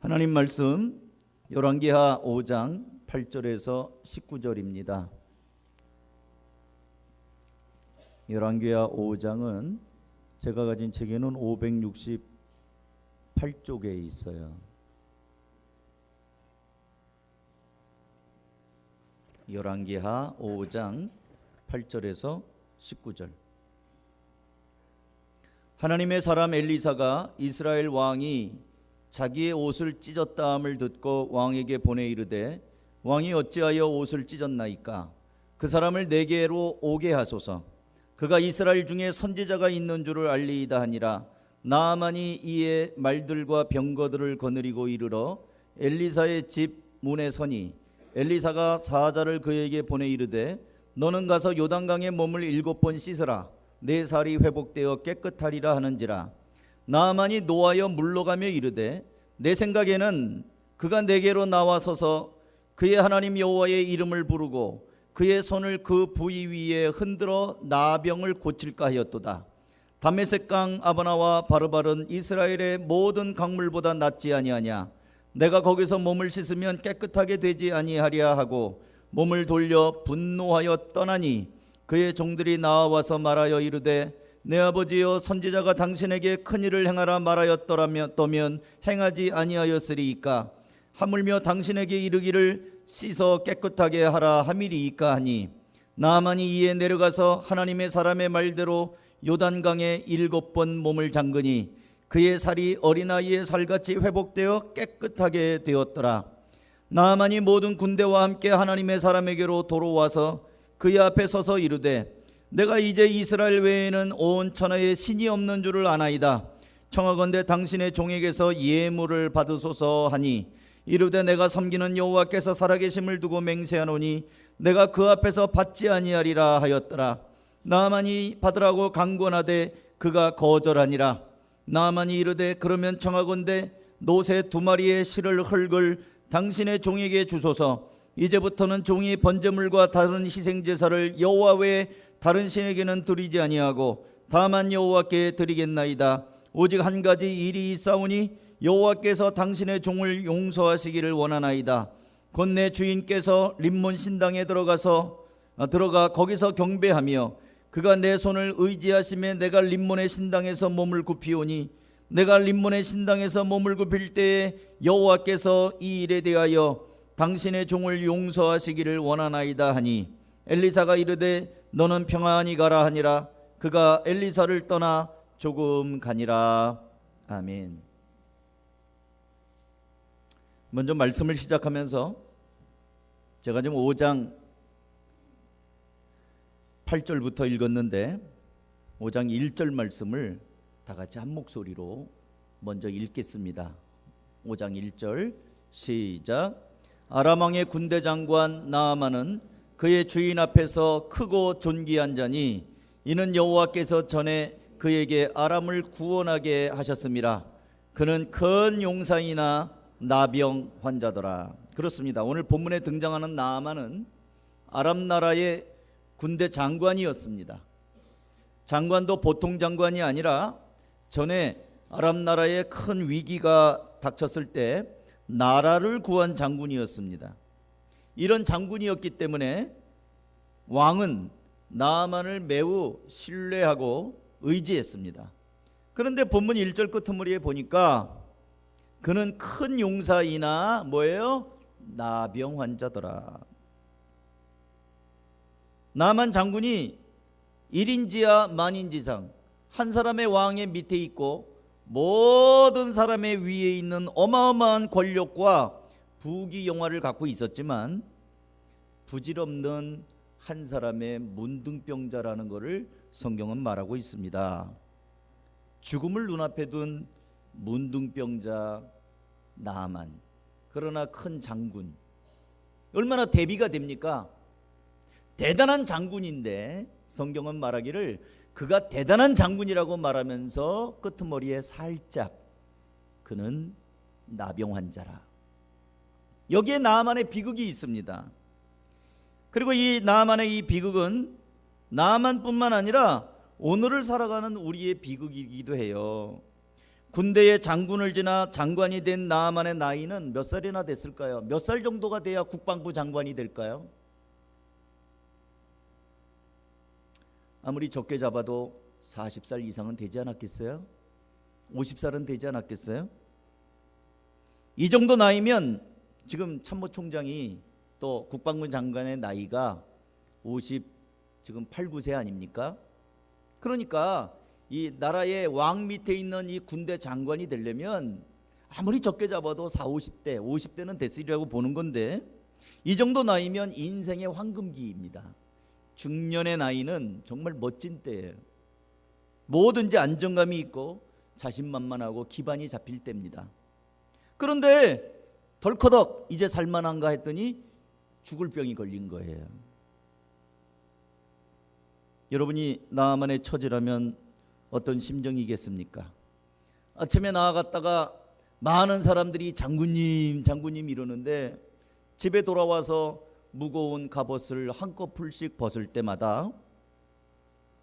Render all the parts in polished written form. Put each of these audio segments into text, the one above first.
하나님 말씀 열왕기하 5장 8절에서 19절입니다. 열왕기하 5장은 제가 가진 책에는 568쪽에 있어요. 열왕기하 5장 8절에서 19절. 하나님의 사람 엘리사가 이스라엘 왕이 자기의 옷을 찢었다함을 듣고 왕에게 보내 이르되 왕이 어찌하여 옷을 찢었나이까? 그 사람을 내게로 오게 하소서. 그가 이스라엘 중에 선지자가 있는 줄을 알리이다 하니라. 나아만이 이에 말들과 병거들을 거느리고 이르러 엘리사의 집 문에 서니 엘리사가 사자를 그에게 보내 이르되 너는 가서 요단강에 몸을 7번 씻으라. 내 살이 회복되어 깨끗하리라 하는지라. 나아만이 노하여 물러가며 이르되 내 생각에는 그가 내게로 나와서서 그의 하나님 여호와의 이름을 부르고 그의 손을 그 부위 위에 흔들어 나병을 고칠까 하였도다. 다메섹 강 아바나와 바르발은 이스라엘의 모든 강물보다 낫지 아니하냐? 내가 거기서 몸을 씻으면 깨끗하게 되지 아니하랴 하고 몸을 돌려 분노하여 떠나니 그의 종들이 나와서 말하여 이르되 내 아버지여 선지자가 당신에게 큰일을 행하라 말하였더면 행하지 아니하였으리이까? 하물며 당신에게 이르기를 씻어 깨끗하게 하라 함이리이까 하니 나아만이 이에 내려가서 하나님의 사람의 말대로 요단강에 7번 몸을 잠그니 그의 살이 어린아이의 살같이 회복되어 깨끗하게 되었더라. 나아만이 모든 군대와 함께 하나님의 사람에게로 돌아와서 그의 앞에 서서 이르되 내가 이제 이스라엘 외에는 온 천하에 신이 없는 줄을 아나이다. 청하건대 당신의 종에게서 예물을 받으소서 하니 이르되 내가 섬기는 여호와께서 살아계심을 두고 맹세하노니 내가 그 앞에서 받지 아니하리라 하였더라. 나아만이 받으라고 강권하되 그가 거절하니라. 나아만이 이르되 그러면 청하건대 노새 2마리의 실을 흙을 당신의 종에게 주소서. 이제부터는 종이 번제물과 다른 희생제사를 여호와 외에 다른 신에게는 드리지 아니하고 다만 여호와께 드리겠나이다. 오직 한 가지 일이 있사오니 여호와께서 당신의 종을 용서하시기를 원하나이다. 곧 내 주인께서 림몬 신당에 들어가 거기서 경배하며 그가 내 손을 의지하심에 내가 림몬의 신당에서 몸을 굽히오니 내가 림몬의 신당에서 몸을 굽힐 때에 여호와께서 이 일에 대하여 당신의 종을 용서하시기를 원하나이다 하니 엘리사가 이르되 너는 평안히 가라 하니라. 그가 엘리사를 떠나 조금 가니라. 아멘. 먼저 말씀을 시작하면서 제가 지금 5장 8절부터 읽었는데 5장 1절 말씀을 다 같이 한 목소리로 먼저 읽겠습니다. 5장 1절 시작. 아람 왕의 군대 장관 나아만은 그의 주인 앞에서 크고 존귀한 자니 이는 여호와께서 전에 그에게 아람을 구원하게 하셨음이라. 그는 큰 용사이나 나병 환자더라. 그렇습니다. 오늘 본문에 등장하는 나아만은 아람 나라의 군대 장관이었습니다. 장관도 보통 장관이 아니라 전에 아람 나라에 큰 위기가 닥쳤을 때 나라를 구한 장군이었습니다. 이런 장군이었기 때문에 왕은 나아만을 매우 신뢰하고 의지했습니다. 그런데 본문 1절 끝머리에 보니까 그는 큰 용사이나 뭐예요? 나병 환자더라. 나아만 장군이 1인지하 만인지상 한 사람의 왕의 밑에 있고 모든 사람의 위에 있는 어마어마한 권력과 부귀영화를 갖고 있었지만 부질없는 한 사람의 문둥병자라는 것을 성경은 말하고 있습니다. 죽음을 눈앞에 둔 문둥병자 나아만, 그러나 큰 장군, 얼마나 대비가 됩니까? 대단한 장군인데 성경은 말하기를 그가 대단한 장군이라고 말하면서 끄트머리에 살짝 그는 나병 환자라. 여기에 나아만의 비극이 있습니다. 그리고 이 나아만의 이 비극은 나아만뿐만 아니라 오늘을 살아가는 우리의 비극이기도 해요. 군대의 장군을 지나 장관이 된 나아만의 나이는 몇 살이나 됐을까요? 몇 살 정도가 돼야 국방부 장관이 될까요? 아무리 적게 잡아도 40살 이상은 되지 않았겠어요? 50살은 되지 않았겠어요? 이 정도 나이면 지금 참모총장이 또 국방부 장관의 나이가 지금 8, 9세 아닙니까? 그러니까 이 나라의 왕 밑에 있는 이 군대 장관이 되려면 아무리 적게 잡아도 40, 50대, 50대는 됐으리라고 보는 건데, 이 정도 나이면 인생의 황금기입니다. 중년의 나이는 정말 멋진 때예요. 뭐든지 안정감이 있고 자신만만하고 기반이 잡힐 때입니다. 그런데 덜커덕 이제 살만한가 했더니 죽을 병이 걸린 거예요. 여러분이 나아만의 처지라면 어떤 심정이겠습니까? 아침에 나아갔다가 많은 사람들이 장군님 장군님 이러는데 집에 돌아와서 무거운 갑옷을 한꺼풀씩 벗을 때마다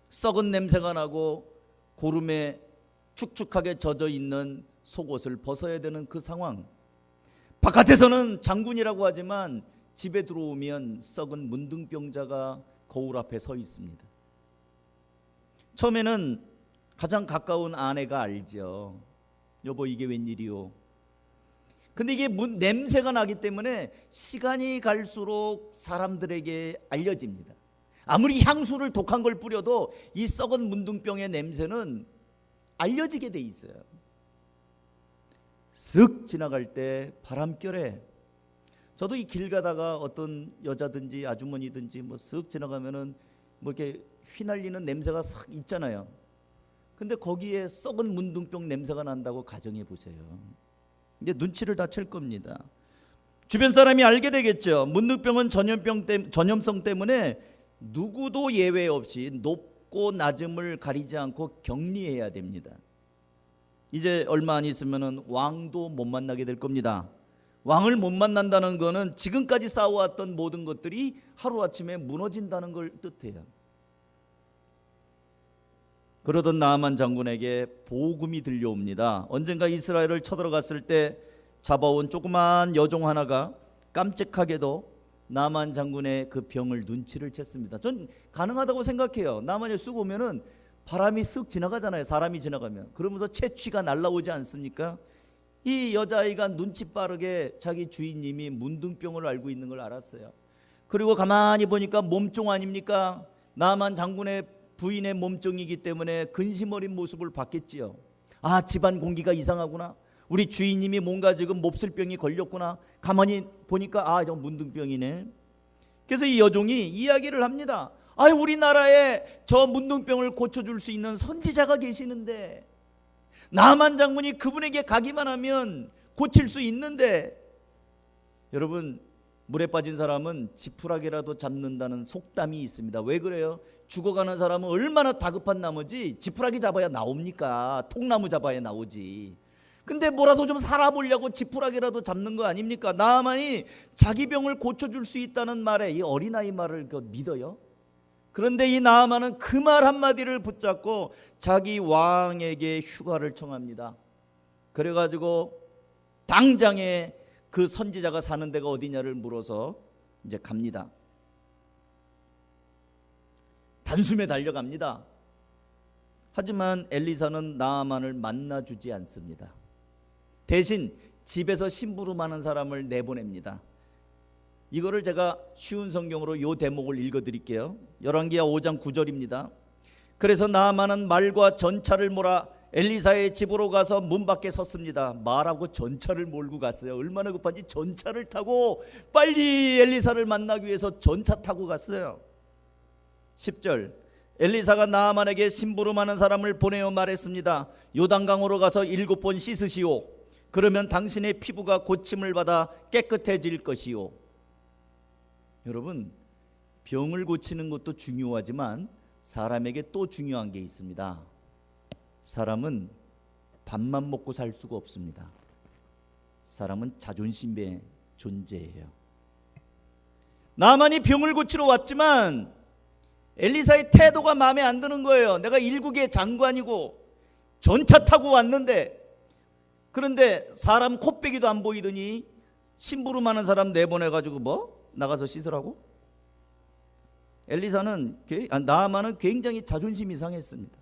썩은 냄새가 나고 고름에 축축하게 젖어 있는 속옷을 벗어야 되는 그 상황. 바깥에서는 장군이라고 하지만 집에 들어오면 썩은 문둥병자가 거울 앞에 서 있습니다. 처음에는 가장 가까운 아내가 알죠. 여보 이게 웬일이요? 근데 이게 냄새가 나기 때문에 시간이 갈수록 사람들에게 알려집니다. 아무리 향수를 독한 걸 뿌려도 이 썩은 문둥병의 냄새는 알려지게 돼 있어요. 쓱 지나갈 때 바람결에, 저도 이 길 가다가 어떤 여자든지 아주머니든지 뭐 쓱 지나가면은 뭐 이렇게 휘날리는 냄새가 싹 있잖아요. 근데 거기에 썩은 문둥병 냄새가 난다고 가정해 보세요. 이제 눈치를 다 챌 겁니다. 주변 사람이 알게 되겠죠. 문둥병은 전염성 때문에 누구도 예외 없이 높고 낮음을 가리지 않고 격리해야 됩니다. 이제 얼마 안 있으면은 왕도 못 만나게 될 겁니다. 왕을 못 만난다는 것은 지금까지 쌓아왔던 모든 것들이 하루아침에 무너진다는 걸 뜻해요. 그러던 나아만 장군에게 보금이 들려옵니다. 언젠가 이스라엘을 쳐들어갔을 때 잡아온 조그만 여종 하나가 깜찍하게도 나아만 장군의 그 병을 눈치를 챘습니다. 전 가능하다고 생각해요. 나아만이 쑥 오면은 바람이 쓱 지나가잖아요. 사람이 지나가면. 그러면서 채취가 날라오지 않습니까? 이 여자아이가 눈치 빠르게 자기 주인님이 문둥병을 앓고 있는 걸 알았어요. 그리고 가만히 보니까 몸종 아닙니까? 나아만 장군의 부인의 몸종이기 때문에 근심 어린 모습을 봤겠지요. 아, 집안 공기가 이상하구나. 우리 주인님이 뭔가 지금 몹쓸병이 걸렸구나. 가만히 보니까 아, 저 문둥병이네. 그래서 이 여종이 이야기를 합니다. 아, 우리나라에 저 문둥병을 고쳐줄 수 있는 선지자가 계시는데, 나아만 장군이 그분에게 가기만 하면 고칠 수 있는데. 여러분, 물에 빠진 사람은 지푸라기라도 잡는다는 속담이 있습니다. 왜 그래요? 죽어가는 사람은 얼마나 다급한 나머지 지푸라기 잡아야 나옵니까? 통나무 잡아야 나오지. 근데 뭐라도 좀 살아보려고 지푸라기라도 잡는 거 아닙니까? 나아만이 자기 병을 고쳐줄 수 있다는 말에 이 어린아이 말을 믿어요? 그런데 이 나아만은 그 말 한마디를 붙잡고 자기 왕에게 휴가를 청합니다. 그래가지고 당장에 그 선지자가 사는 데가 어디냐를 물어서 이제 갑니다. 단숨에 달려갑니다. 하지만 엘리사는 나아만을 만나주지 않습니다. 대신 집에서 심부름하는 사람을 내보냅니다. 이거를 제가 쉬운 성경으로 이 대목을 읽어드릴게요. 열왕기하 5장 9절입니다. 그래서 나아만은 말과 전차를 몰아 엘리사의 집으로 가서 문 밖에 섰습니다. 말하고 전차를 몰고 갔어요. 얼마나 급한지 전차를 타고 빨리 엘리사를 만나기 위해서 전차 타고 갔어요. 10절, 엘리사가 나아만에게 심부름하는 사람을 보내어 말했습니다. 요단강으로 가서 7번 씻으시오. 그러면 당신의 피부가 고침을 받아 깨끗해질 것이오. 여러분, 병을 고치는 것도 중요하지만 사람에게 또 중요한 게 있습니다. 사람은 밥만 먹고 살 수가 없습니다. 사람은 자존심의 존재예요. 나아만이 병을 고치러 왔지만 엘리사의 태도가 마음에 안 드는 거예요. 내가 일국의 장관이고 전차 타고 왔는데 그런데 사람 코빼기도 안 보이더니 심부름하는 사람 내보내가지고 뭐 나가서 씻으라고? 나아만은 굉장히 자존심이 상했습니다.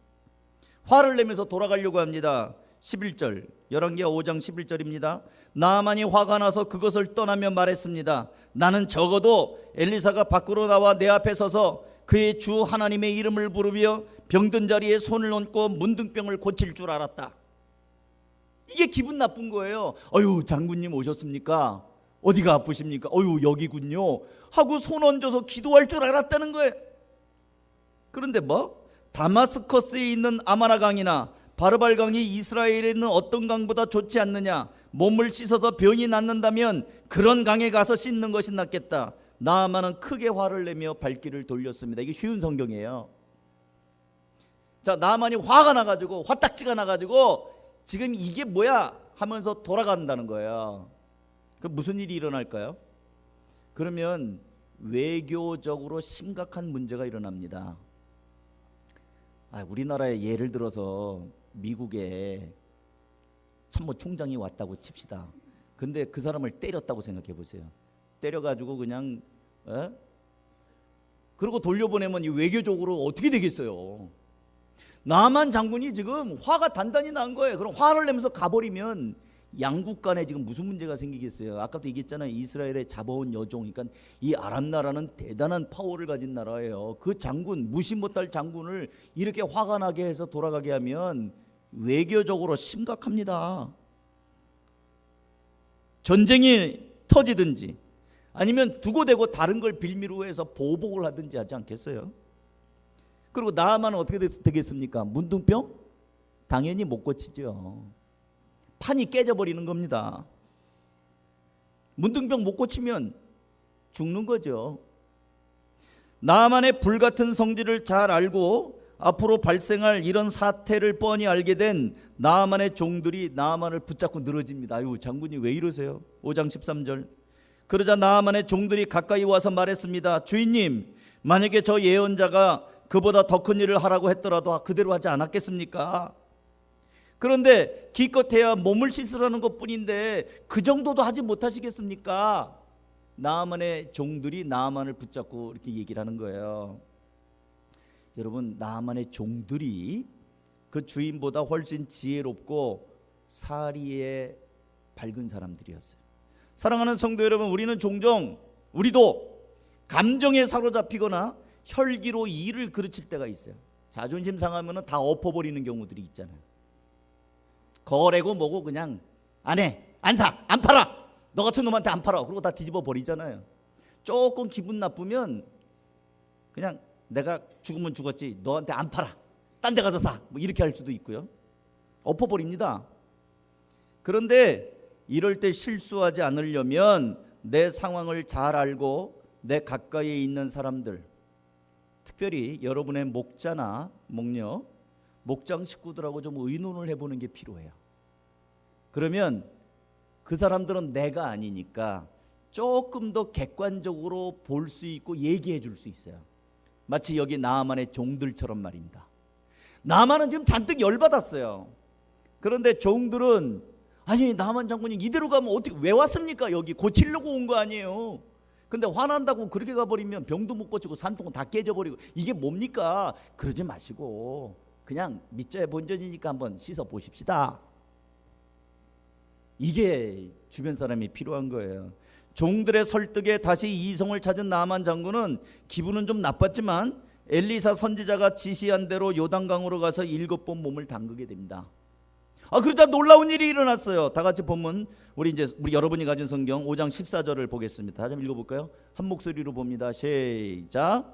화를 내면서 돌아가려고 합니다. 11절, 열왕기하 5장 11절입니다. 나아만이 화가 나서 그것을 떠나며 말했습니다. 나는 적어도 엘리사가 밖으로 나와 내 앞에 서서 그의 주 하나님의 이름을 부르며 병든 자리에 손을 얹고 문둥병을 고칠 줄 알았다. 이게 기분 나쁜 거예요. 어유, 장군님 오셨습니까? 어디가 아프십니까? 어유, 여기군요 하고 손 얹어서 기도할 줄 알았다는 거예요. 그런데 뭐 다마스커스에 있는 아마나 강이나 바르발 강이 이스라엘에 있는 어떤 강보다 좋지 않느냐? 몸을 씻어서 병이 낫는다면 그런 강에 가서 씻는 것이 낫겠다. 나아만은 크게 화를 내며 발길을 돌렸습니다. 이게 쉬운 성경이에요. 자, 나아만이 화가 나가지고, 화딱지가 나가지고 지금 이게 뭐야 하면서 돌아간다는 거예요. 그럼 무슨 일이 일어날까요? 그러면 외교적으로 심각한 문제가 일어납니다. 우리나라에 예를 들어서 미국에 참모총장이 왔다고 칩시다. 근데 그 사람을 때렸다고 생각해 보세요. 때려가지고 그냥 그러고 돌려보내면 이 외교적으로 어떻게 되겠어요? 나만 장군이 지금 화가 단단히 난 거예요. 그럼 화를 내면서 가버리면 양국 간에 지금 무슨 문제가 생기겠어요? 아까도 얘기했잖아요. 이스라엘에 잡아온 여종, 그러니까 이 아람 나라는 대단한 파워를 가진 나라예요. 그 장군, 무시 못할 장군을 이렇게 화가 나게 해서 돌아가게 하면 외교적으로 심각합니다. 전쟁이 터지든지 아니면 두고 대고 다른 걸 빌미로 해서 보복을 하든지 하지 않겠어요? 그리고 나아만은 어떻게 되겠습니까? 문둥병? 당연히 못 고치죠. 판이 깨져버리는 겁니다. 문둥병 못 고치면 죽는 거죠. 나아만의 불같은 성질을 잘 알고 앞으로 발생할 이런 사태를 뻔히 알게 된 나아만의 종들이 나아만을 붙잡고 늘어집니다. 아유, 장군이 왜 이러세요? 5장 13절. 그러자 나아만의 종들이 가까이 와서 말했습니다. 주인님, 만약에 저 예언자가 그보다 더 큰 일을 하라고 했더라도 그대로 하지 않았겠습니까? 그런데 기껏해야 몸을 씻으라는 것뿐인데 그 정도도 하지 못하시겠습니까? 나아만의 종들이 나아만을 붙잡고 이렇게 얘기를 하는 거예요. 여러분, 나아만의 종들이 그 주인보다 훨씬 지혜롭고 사리에 밝은 사람들이었어요. 사랑하는 성도 여러분, 우리는 종종 우리도 감정에 사로잡히거나 혈기로 일을 그르칠 때가 있어요. 자존심 상하면 다 엎어버리는 경우들이 있잖아요. 거래고 뭐고 그냥 안 해, 안 사, 안 팔아, 너 같은 놈한테 안 팔아, 그러고 다 뒤집어 버리잖아요. 조금 기분 나쁘면 그냥 내가 죽으면 죽었지 너한테 안 팔아, 딴 데 가서 사, 뭐 이렇게 할 수도 있고요. 엎어버립니다. 그런데 이럴 때 실수하지 않으려면 내 상황을 잘 알고 내 가까이에 있는 사람들, 특별히 여러분의 목자나 목녀, 목장 식구들하고 좀 의논을 해보는 게 필요해요. 그러면 그 사람들은 내가 아니니까 조금 더 객관적으로 볼 수 있고 얘기해 줄 수 있어요. 마치 여기 나아만의 종들처럼 말입니다. 나아만은 지금 잔뜩 열받았어요. 그런데 종들은 아니, 나아만 장군이 이대로 가면 어떻게, 왜 왔습니까? 여기 고치려고 온 거 아니에요. 근데 화난다고 그렇게 가버리면 병도 못 고치고 산통은 다 깨져버리고 이게 뭡니까? 그러지 마시고 그냥 밑자의 본전이니까 한번 씻어 보십시다. 이게 주변 사람이 필요한 거예요. 종들의 설득에 다시 이성을 찾은 나아만 장군은 기분은 좀 나빴지만 엘리사 선지자가 지시한 대로 요단강으로 가서 7번 몸을 담그게 됩니다. 그러자 놀라운 일이 일어났어요. 다 같이 보면 우리 여러분이 가진 성경 5장 14절을 보겠습니다. 다시 한번 읽어볼까요? 한 목소리로 봅니다. 시작.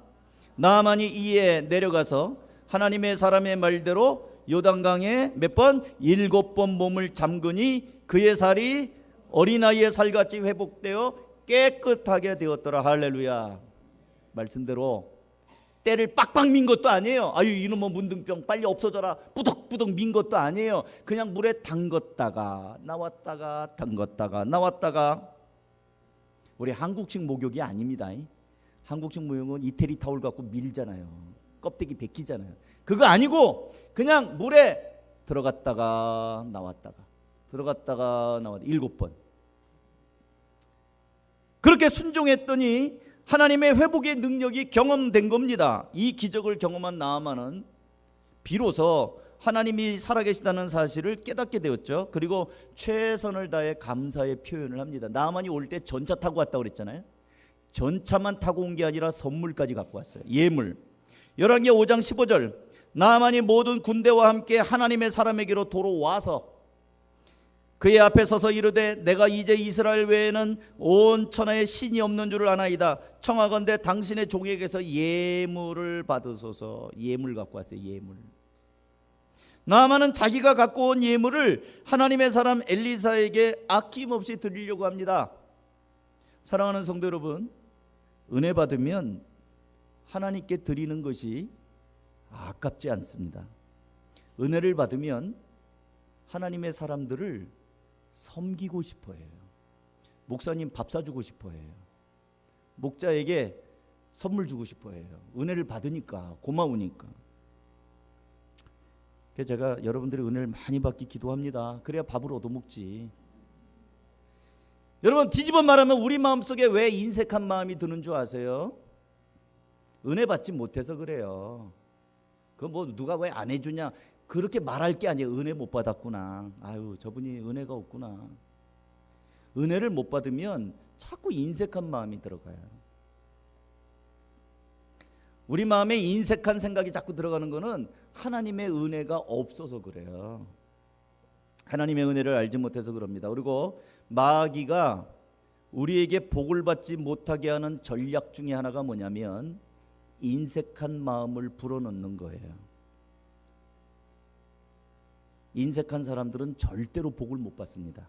나아만이 이에 내려가서 하나님의 사람의 말대로 요단강에 몇 번? 7번 몸을 잠그니 그의 살이 어린아이의 살같이 회복되어 깨끗하게 되었더라. 할렐루야. 말씀대로 때를 빡빡 민 것도 아니에요. 아유, 이놈의 문둥병 빨리 없어져라, 뿌덕뿌덕 민 것도 아니에요. 그냥 물에 담갔다가 나왔다가 담갔다가 나왔다가. 우리 한국식 목욕이 아닙니다. 한국식 목욕은 이태리 타올 갖고 밀잖아요. 껍데기 벗기잖아요. 그거 아니고 그냥 물에 들어갔다가 나왔다가 들어갔다가 나왔다 7번. 그렇게 순종했더니 하나님의 회복의 능력이 경험된 겁니다. 이 기적을 경험한 나아만은 비로소 하나님이 살아계시다는 사실을 깨닫게 되었죠. 그리고 최선을 다해 감사의 표현을 합니다. 나아만이 올 때 전차 타고 왔다고 그랬잖아요. 전차만 타고 온 게 아니라 선물까지 갖고 왔어요. 예물. 열왕기 5장 15절, 나아만이 모든 군대와 함께 하나님의 사람에게로 돌아와서 그의 앞에 서서 이르되 내가 이제 이스라엘 외에는 온 천하에 신이 없는 줄을 아나이다. 청하건대 당신의 종에게서 예물을 받으소서. 예물 갖고 왔어요. 예물. 나아만은 자기가 갖고 온 예물을 하나님의 사람 엘리사에게 아낌없이 드리려고 합니다. 사랑하는 성도 여러분, 은혜 받으면 하나님께 드리는 것이 아깝지 않습니다. 은혜를 받으면 하나님의 사람들을 섬기고 싶어 해요. 목사님 밥 사주고 싶어 해요. 목자에게 선물 주고 싶어 해요. 은혜를 받으니까, 고마우니까. 그래서 제가 여러분들이 은혜를 많이 받기 기도합니다. 그래야 밥을 얻어먹지. 여러분, 뒤집어 말하면 우리 마음속에 왜 인색한 마음이 드는 줄 아세요? 은혜 받지 못해서 그래요. 그 뭐 누가 왜 안 해주냐 그렇게 말할 게 아니에요. 은혜 못 받았구나. 아유, 저분이 은혜가 없구나. 은혜를 못 받으면 자꾸 인색한 마음이 들어가요. 우리 마음에 인색한 생각이 자꾸 들어가는 거는 하나님의 은혜가 없어서 그래요. 하나님의 은혜를 알지 못해서 그럽니다. 그리고 마귀가 우리에게 복을 받지 못하게 하는 전략 중에 하나가 뭐냐면 인색한 마음을 불어넣는 거예요. 인색한 사람들은 절대로 복을 못 받습니다.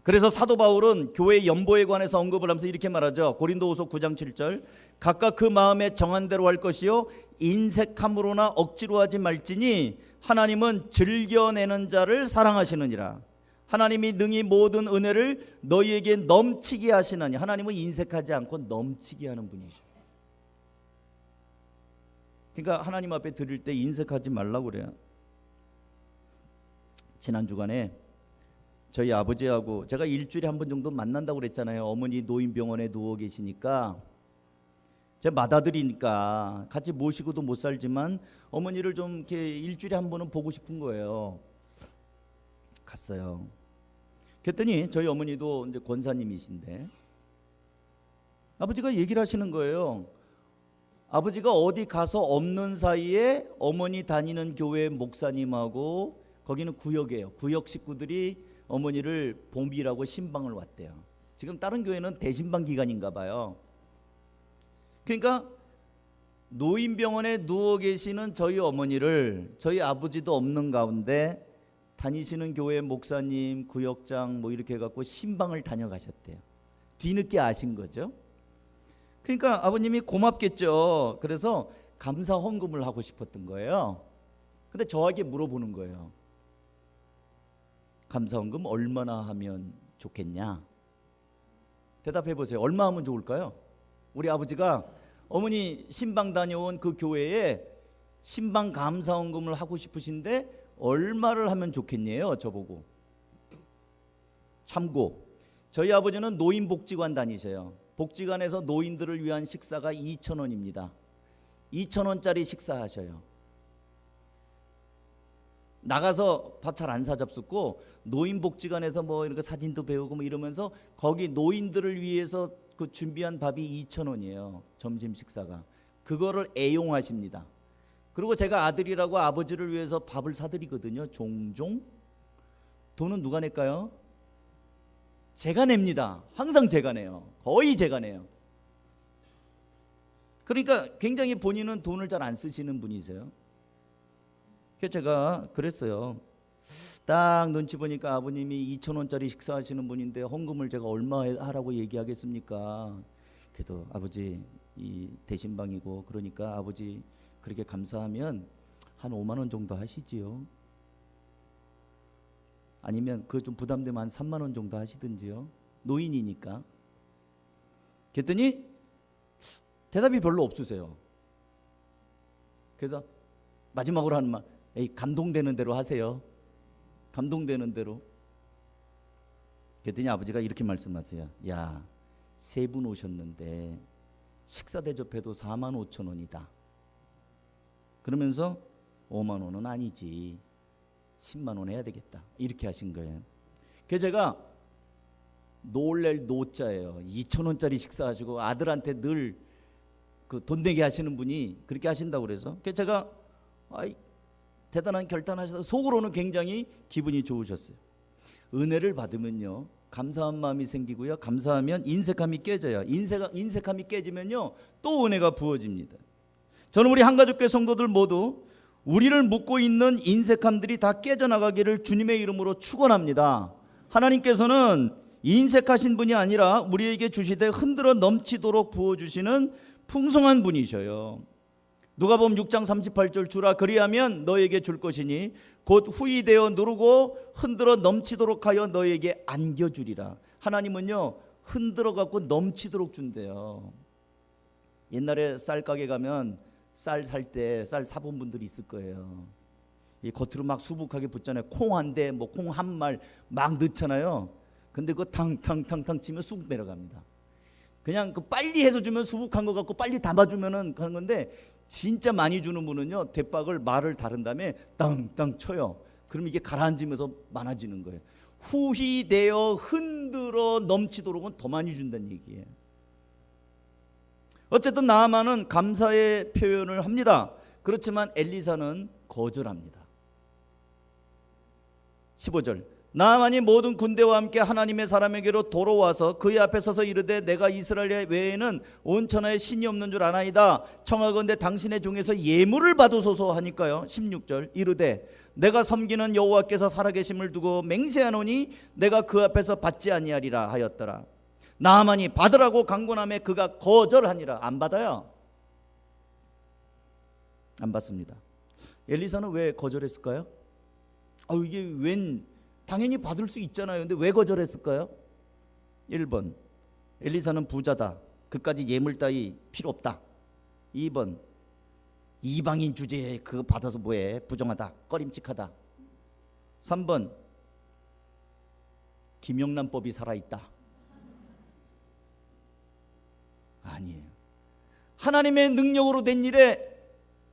그래서 사도 바울은 교회 연보에 관해서 언급을 하면서 이렇게 말하죠. 고린도후서 9장 7절, 각각 그 마음에 정한 대로 할 것이요 인색함으로나 억지로 하지 말지니 하나님은 즐겨내는 자를 사랑하시느니라. 하나님이 능히 모든 은혜를 너희에게 넘치게 하시나니. 하나님은 인색하지 않고 넘치게 하는 분이죠. 그러니까 하나님 앞에 드릴 때 인색하지 말라고 그래요. 지난 주간에 저희 아버지하고 제가 일주일에 한 번 정도 만난다고 그랬잖아요. 어머니 노인병원에 누워 계시니까 제가 맏아들이니까 같이 모시고도 못 살지만 어머니를 좀 이렇게 일주일에 한 번은 보고 싶은 거예요. 갔어요. 그랬더니 저희 어머니도 이제 권사님이신데 아버지가 얘기를 하시는 거예요. 아버지가 어디 가서 없는 사이에 어머니 다니는 교회 목사님하고, 거기는 구역이에요. 구역 식구들이 어머니를 봉비라고 신방을 왔대요. 지금 다른 교회는 대신방 기간인가 봐요. 그러니까 노인병원에 누워 계시는 저희 어머니를 저희 아버지도 없는 가운데 다니시는 교회 목사님, 구역장 뭐 이렇게 해갖고 신방을 다녀가셨대요. 뒤늦게 아신 거죠. 그러니까 아버님이 고맙겠죠. 그래서 감사 헌금을 하고 싶었던 거예요. 근데 저에게 물어보는 거예요. 감사 헌금 얼마나 하면 좋겠냐? 대답해 보세요. 얼마 하면 좋을까요? 우리 아버지가 어머니 신방 다녀온 그 교회에 신방 감사 헌금을 하고 싶으신데 얼마를 하면 좋겠냐요? 저보고. 참고 저희 아버지는 노인복지관 다니셔요. 복지관에서 노인들을 위한 식사가 2,000원입니다. 2,000원짜리 식사하셔요. 나가서 밥 잘 안 사잡수고 노인복지관에서 뭐 이렇게 사진도 배우고 뭐 이러면서 거기 노인들을 위해서 그 준비한 밥이 2,000원이에요. 점심 식사가. 그거를 애용하십니다. 그리고 제가 아들이라고 아버지를 위해서 밥을 사드리거든요. 종종. 돈은 누가 낼까요? 제가 냅니다. 항상 제가 내요. 거의 제가 내요. 그러니까 굉장히 본인은 돈을 잘 안 쓰시는 분이세요. 그래서 제가 그랬어요. 딱 눈치 보니까 아버님이 2,000원짜리 식사하시는 분인데 헌금을 제가 얼마 하라고 얘기하겠습니까? 그래도 아버지 이 대신방이고 그러니까 아버지 그렇게 감사하면 한 5만 원 정도 하시지요. 아니면 그거 좀 부담되면 한 3만 원 정도 하시든지요. 노인이니까. 그랬더니 대답이 별로 없으세요. 그래서 마지막으로 하는 말, 에이 감동되는 대로 하세요. 감동되는 대로. 그랬더니 아버지가 이렇게 말씀하세요. 야, 세 분 오셨는데 식사 대접해도 4만 5천 원이다. 그러면서 5만 원은 아니지, 10만 원 해야 되겠다, 이렇게 하신 거예요. 그래서 제가 놀랄 노자예요. 2천 원짜리 식사하시고 아들한테 늘 그 돈 내게 하시는 분이 그렇게 하신다고 그래서 제가 대단한 결단하시다. 속으로는 굉장히 기분이 좋으셨어요. 은혜를 받으면요, 감사한 마음이 생기고요, 감사하면 인색함이 깨져요. 인색함이 깨지면요, 또 은혜가 부어집니다. 저는 우리 한가족교회 성도들 모두 우리를 묶고 있는 인색함들이 다 깨져나가기를 주님의 이름으로 축원합니다. 하나님께서는 인색하신 분이 아니라 우리에게 주시되 흔들어 넘치도록 부어주시는 풍성한 분이셔요. 누가복음 6장 38절, 주라 그리하면 너에게 줄 것이니 곧 후이되어 누르고 흔들어 넘치도록 하여 너에게 안겨주리라. 하나님은요, 흔들어 갖고 넘치도록 준대요. 옛날에 쌀 가게 가면 쌀 살 때 쌀 사본 분들이 있을 거예요. 이 겉으로 막 수북하게 붙잖아요. 콩 한 대, 뭐 콩 한 말 막 넣잖아요. 근데 그거 탕탕탕탕 치면 쑥 내려갑니다. 그냥 그 빨리 해서 주면 수북한 거 갖고 빨리 담아주면은 하는 건데, 진짜 많이 주는 분은요, 대박을 말을 다른 다음에 땅땅 쳐요. 그럼 이게 가라앉으면서 많아지는 거예요. 후히되어 흔들어 넘치도록은 더 많이 준다는 얘기예요. 어쨌든 나아만은 감사의 표현을 합니다. 그렇지만 엘리사는 거절합니다. 15절, 나아만이 모든 군대와 함께 하나님의 사람에게로 돌아와서 그의 앞에 서서 이르되 내가 이스라엘 외에는 온 천하에 신이 없는 줄 아나이다. 청하건대 당신의 종에서 예물을 받으소서 하니까요. 16절, 이르되 내가 섬기는 여호와께서 살아계심을 두고 맹세하노니 내가 그 앞에서 받지 아니하리라 하였더라. 나아만이 받으라고 강권함에 그가 거절하니라. 안 받아요. 안 받습니다. 엘리사는 왜 거절했을까요? 이게 당연히 받을 수 있잖아요. 근데 왜 거절했을까요? 1번, 엘리사는 부자다. 그까지 예물 따위 필요 없다. 2번, 이방인 주제에 그거 받아서 뭐해, 부정하다, 꺼림칙하다. 3번, 김영란법이 살아있다. 아니에요. 하나님의 능력으로 된 일에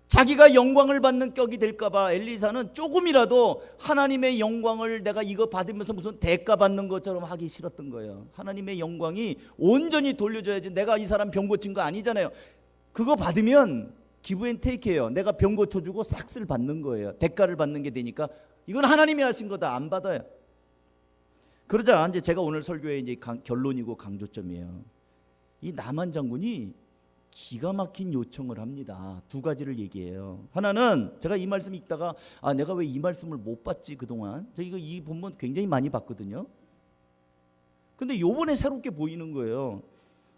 자기가 영광을 받는 격이 될까봐 엘리사는 조금이라도 하나님의 영광을 내가 이거 받으면서 무슨 대가 받는 것처럼 하기 싫었던 거예요. 하나님의 영광이 온전히 돌려줘야지. 내가 이 사람 병 고친 거 아니잖아요. 그거 받으면 기브앤테이크예요. 내가 병 고쳐주고 삭스를 받는 거예요. 대가를 받는 게 되니까 이건 하나님이 하신 거다. 안 받아요. 그러자 이제 제가 오늘 설교의 이제 결론이고 강조점이에요. 이 나만 장군이 기가 막힌 요청을 합니다. 두 가지를 얘기해요. 하나는 제가 이 말씀 읽다가 내가 왜 이 말씀을 못 봤지 그동안. 저 이 본문 굉장히 많이 봤거든요. 근데 요번에 새롭게 보이는 거예요.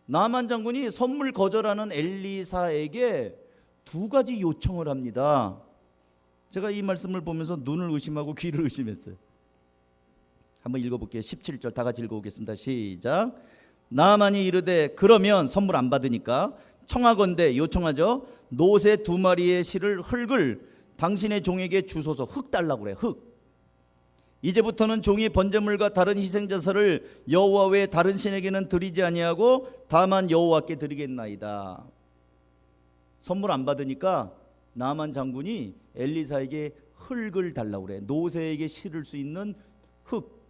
나만 장군이 선물 거절하는 엘리사에게 두 가지 요청을 합니다. 제가 이 말씀을 보면서 눈을 의심하고 귀를 의심했어요. 한번 읽어볼게요. 17절 다 같이 읽어보겠습니다. 시작. 나만이 이르되 그러면 선물 안 받으니까 청하건대, 요청하죠. 노새 2마리의 실을 흙을 당신의 종에게 주소서. 흙 달라고 그래. 흙. 이제부터는 종이 번제물과 다른 희생제사를 여호와 외에 다른 신에게는 드리지 아니하고 다만 여호와께 드리겠나이다. 선물 안 받으니까 나만 장군이 엘리사에게 흙을 달라고 그래. 노새에게 실을 수 있는 흙.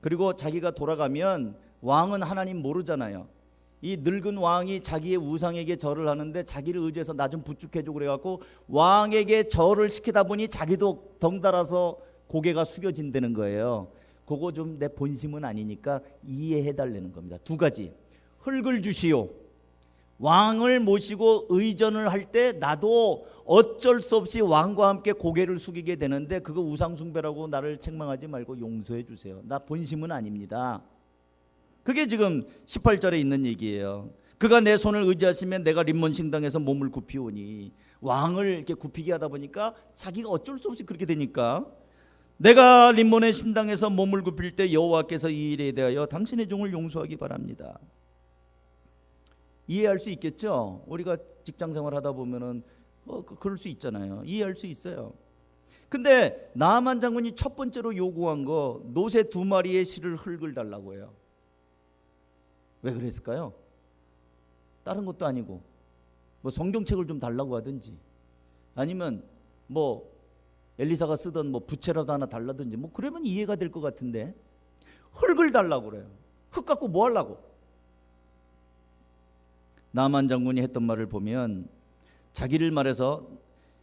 그리고 자기가 돌아가면 왕은 하나님 모르잖아요. 이 늙은 왕이 자기의 우상에게 절을 하는데 자기를 의지해서 나 좀 부축해줘 그래갖고 왕에게 절을 시키다 보니 자기도 덩달아서 고개가 숙여진다는 거예요. 그거 좀 내 본심은 아니니까 이해해달라는 겁니다. 두 가지. 흙을 주시오. 왕을 모시고 의전을 할 때 나도 어쩔 수 없이 왕과 함께 고개를 숙이게 되는데 그거 우상숭배라고 나를 책망하지 말고 용서해 주세요. 나 본심은 아닙니다. 그게 지금 18절에 있는 얘기예요. 그가 내 손을 의지하시면 내가 림몬 신당에서 몸을 굽히오니. 왕을 이렇게 굽히게 하다 보니까 자기가 어쩔 수 없이 그렇게 되니까 내가 림몬의 신당에서 몸을 굽힐 때 여호와께서 이 일에 대하여 당신의 종을 용서하기 바랍니다. 이해할 수 있겠죠? 우리가 직장 생활하다 보면은 그럴 수 있잖아요. 이해할 수 있어요. 근데 나아만 장군이 첫 번째로 요구한 거 노새 2마리의 실을 흙을 달라고 해요. 왜 그랬을까요? 다른 것도 아니고 뭐 성경책을 좀 달라고 하든지 아니면 뭐 엘리사가 쓰던 뭐 부채라도 하나 달라든지 뭐 그러면 이해가 될 것 같은데 흙을 달라고 그래요. 흙 갖고 뭐 하려고? 나아만 장군이 했던 말을 보면 자기를 말해서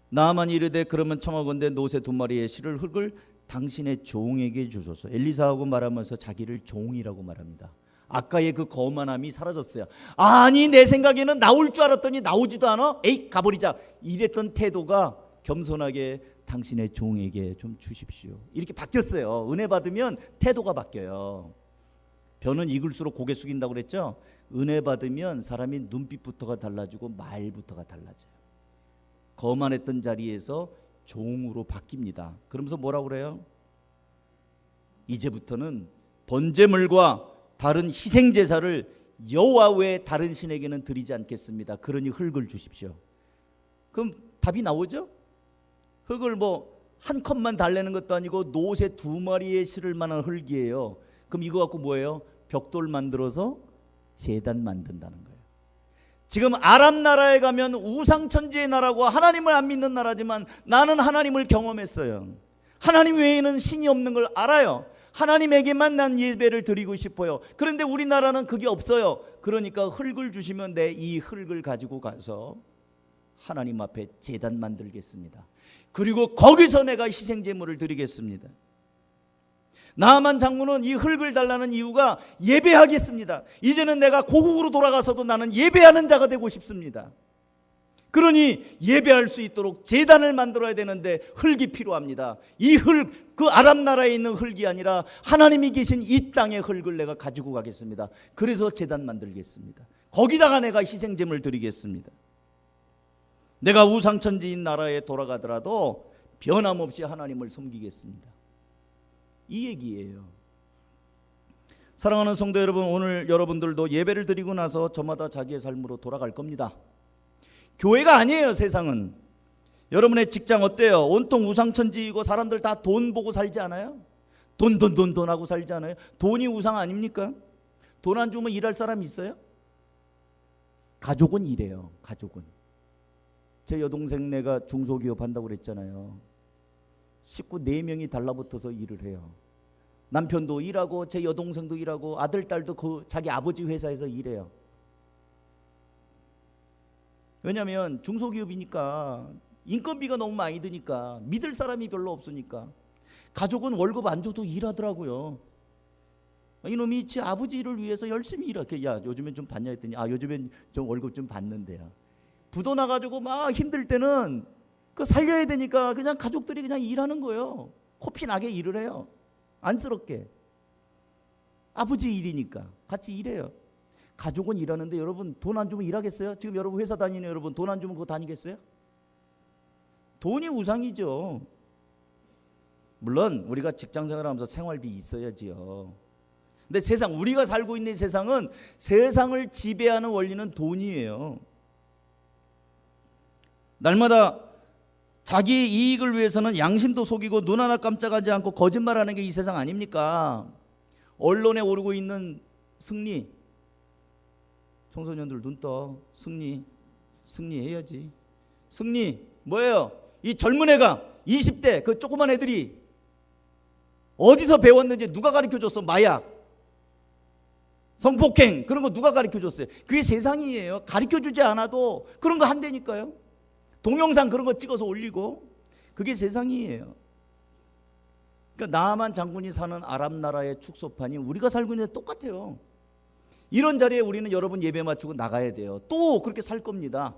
나아만이 이르되 그러면 청하건대 노새 2마리의 실을 흙을 당신의 종에게 주소서. 엘리사하고 말하면서 자기를 종이라고 말합니다. 아까의 그 거만함이 사라졌어요. 아니 내 생각에는 나올 줄 알았더니 나오지도 않아? 에이 가버리자. 이랬던 태도가 겸손하게 당신의 종에게 좀 주십시오. 이렇게 바뀌었어요. 은혜 받으면 태도가 바뀌어요. 변은 익을수록 고개 숙인다고 그랬죠. 은혜 받으면 사람이 눈빛부터가 달라지고 말부터가 달라져요. 거만했던 자리에서 종으로 바뀝니다. 그러면서 뭐라고 그래요? 이제부터는 번제물과 다른 희생제사를 여호와 외에 다른 신에게는 드리지 않겠습니다. 그러니 흙을 주십시오. 그럼 답이 나오죠? 흙을 뭐 한 컵만 달래는 것도 아니고 노새 2마리의 실을 만한 흙이에요. 그럼 이거 갖고 뭐예요? 벽돌 만들어서 제단 만든다는 거예요. 지금 아람 나라에 가면 우상천지의 나라고 하나님을 안 믿는 나라지만 나는 하나님을 경험했어요. 하나님 외에는 신이 없는 걸 알아요. 하나님에게만 난 예배를 드리고 싶어요. 그런데 우리나라는 그게 없어요. 그러니까 흙을 주시면 내 이 흙을 가지고 가서 하나님 앞에 제단 만들겠습니다. 그리고 거기서 내가 희생제물을 드리겠습니다. 나아만 장군은 이 흙을 달라는 이유가 예배하겠습니다. 이제는 내가 고국으로 돌아가서도 나는 예배하는 자가 되고 싶습니다. 그러니 예배할 수 있도록 제단을 만들어야 되는데 흙이 필요합니다. 이 흙, 그 아람 나라에 있는 흙이 아니라 하나님이 계신 이 땅의 흙을 내가 가지고 가겠습니다. 그래서 제단 만들겠습니다. 거기다가 내가 희생제물 드리겠습니다. 내가 우상천지인 나라에 돌아가더라도 변함없이 하나님을 섬기겠습니다. 이 얘기예요. 사랑하는 성도 여러분, 오늘 여러분들도 예배를 드리고 나서 저마다 자기의 삶으로 돌아갈 겁니다. 교회가 아니에요. 세상은. 여러분의 직장 어때요? 온통 우상천지이고 사람들 다 돈 보고 살지 않아요? 돈 하고 살지 않아요? 돈이 우상 아닙니까? 돈 안 주면 일할 사람 있어요? 가족은 일해요. 가족은. 제 여동생네가 중소기업 한다고 그랬잖아요. 식구 4명이 달라붙어서 일을 해요. 남편도 일하고 제 여동생도 일하고 아들, 딸도 그 자기 아버지 회사에서 일해요. 왜냐하면 중소기업이니까 인건비가 너무 많이 드니까 믿을 사람이 별로 없으니까 가족은 월급 안 줘도 일하더라고요. 이놈이 제 아버지 일을 위해서 열심히 일하게. 야 요즘엔 좀 받냐 했더니 요즘엔 좀 월급 좀 받는데요. 부도 나가지고 막 힘들 때는 그 살려야 되니까 그냥 가족들이 그냥 일하는 거예요. 코피 나게 일을 해요. 안쓰럽게. 아버지 일이니까 같이 일해요. 가족은 일하는데 여러분 돈 안 주면 일하겠어요? 지금 여러분 회사 다니는 여러분 돈 안 주면 그거 다니겠어요? 돈이 우상이죠. 물론 우리가 직장생활하면서 생활비 있어야지요. 근데 세상, 우리가 살고 있는 세상은 세상을 지배하는 원리는 돈이에요. 날마다 자기 이익을 위해서는 양심도 속이고 눈 하나 깜짝하지 않고 거짓말하는 게 이 세상 아닙니까? 언론에 오르고 있는 승리, 청소년들 눈 떠. 승리해야지. 승리 뭐예요? 이 젊은 애가 20대 그 조그만 애들이 어디서 배웠는지 누가 가르쳐줬어? 마약, 성폭행 그런 거 누가 가르쳐줬어요? 그게 세상이에요. 가르쳐주지 않아도 그런 거 한다니까요. 동영상 그런 거 찍어서 올리고 그게 세상이에요. 그러니까 나아만 장군이 사는 아람 나라의 축소판이 우리가 살고 있는 데 똑같아요. 이런 자리에 우리는 여러분 예배 마치고 나가야 돼요. 또 그렇게 살 겁니다.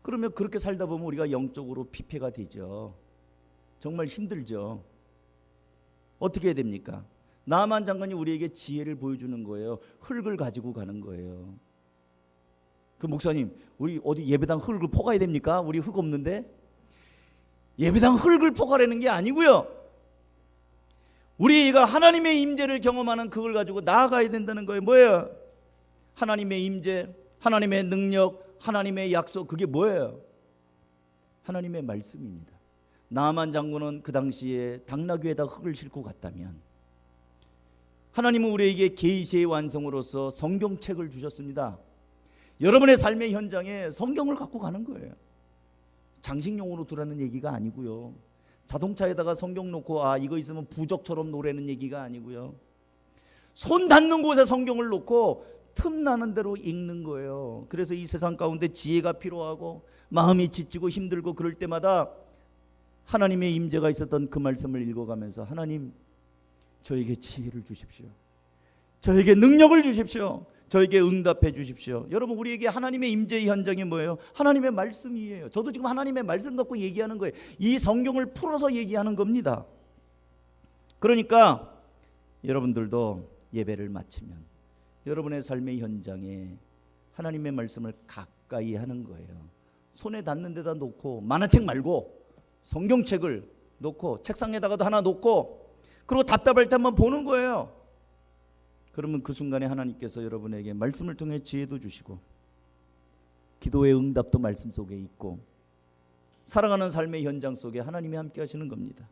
그러면 그렇게 살다 보면 우리가 영적으로 피폐가 되죠. 정말 힘들죠. 어떻게 해야 됩니까? 나아만 장군이 우리에게 지혜를 보여주는 거예요. 흙을 가지고 가는 거예요. 그 목사님, 우리 어디 예배당 흙을 퍼가야 됩니까? 우리 흙 없는데? 예배당 흙을 퍼가라는 게 아니고요. 우리가 하나님의 임재를 경험하는 그걸 가지고 나아가야 된다는 거예요. 뭐예요? 하나님의 임재, 하나님의 능력, 하나님의 약속, 그게 뭐예요? 하나님의 말씀입니다. 나아만 장군은 그 당시에 당나귀에다 흙을 싣고 갔다면 하나님은 우리에게 계시의 완성으로서 성경책을 주셨습니다. 여러분의 삶의 현장에 성경을 갖고 가는 거예요. 장식용으로 두라는 얘기가 아니고요. 자동차에다가 성경 놓고 이거 있으면 부적처럼 노래는 얘기가 아니고요. 손 닿는 곳에 성경을 놓고 틈나는 대로 읽는 거예요. 그래서 이 세상 가운데 지혜가 필요하고 마음이 지치고 힘들고 그럴 때마다 하나님의 임재가 있었던 그 말씀을 읽어가면서 하나님, 저에게 지혜를 주십시오. 저에게 능력을 주십시오. 저에게 응답해 주십시오. 여러분, 우리에게 하나님의 임재의 현장이 뭐예요? 하나님의 말씀이에요. 저도 지금 하나님의 말씀 갖고 얘기하는 거예요. 이 성경을 풀어서 얘기하는 겁니다. 그러니까 여러분들도 예배를 마치면 여러분의 삶의 현장에 하나님의 말씀을 가까이 하는 거예요. 손에 닿는 데다 놓고, 만화책 말고 성경책을 놓고 책상에다가도 하나 놓고, 그리고 답답할 때 한번 보는 거예요. 그러면 그 순간에 하나님께서 여러분에게 말씀을 통해 지혜도 주시고 기도의 응답도 말씀 속에 있고 살아가는 삶의 현장 속에 하나님이 함께 하시는 겁니다.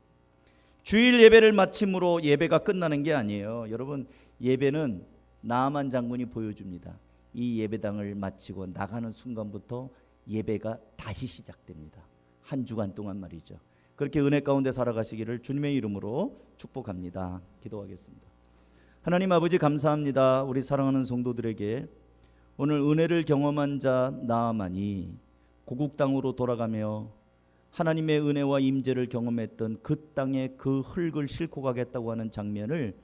주일 예배를 마침으로 예배가 끝나는 게 아니에요. 여러분, 예배는 나아만 장군이 보여줍니다. 이 예배당을 마치고 나가는 순간부터 예배가 다시 시작됩니다. 한 주간 동안 말이죠. 그렇게 은혜 가운데 살아가시기를 주님의 이름으로 축복합니다. 기도하겠습니다. 하나님 아버지, 감사합니다. 우리 사랑하는 성도들에게 오늘 은혜를 경험한 자 나아만이 고국 땅으로 돌아가며 하나님의 은혜와 임재를 경험했던 그 땅에 그 흙을 싣고 가겠다고 하는 장면을,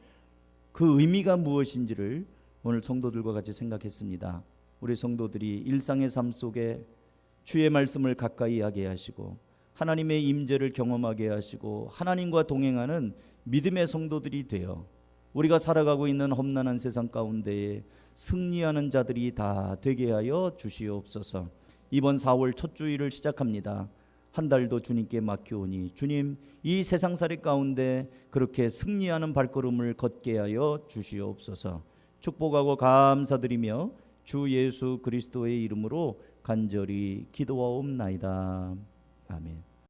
그 의미가 무엇인지를 오늘 성도들과 같이 생각했습니다. 우리 성도들이 일상의 삶 속에 주의 말씀을 가까이 하게 하시고 하나님의 임재를 경험하게 하시고 하나님과 동행하는 믿음의 성도들이 되어 우리가 살아가고 있는 험난한 세상 가운데에 승리하는 자들이 다 되게 하여 주시옵소서. 이번 4월 첫 주일을 시작합니다. 한 달도 주님께 맡겨오니 주님, 이 세상살이 가운데 그렇게 승리하는 발걸음을 걷게 하여 주시옵소서. 축복하고 감사드리며 주 예수 그리스도의 이름으로 간절히 기도하옵나이다. 아멘.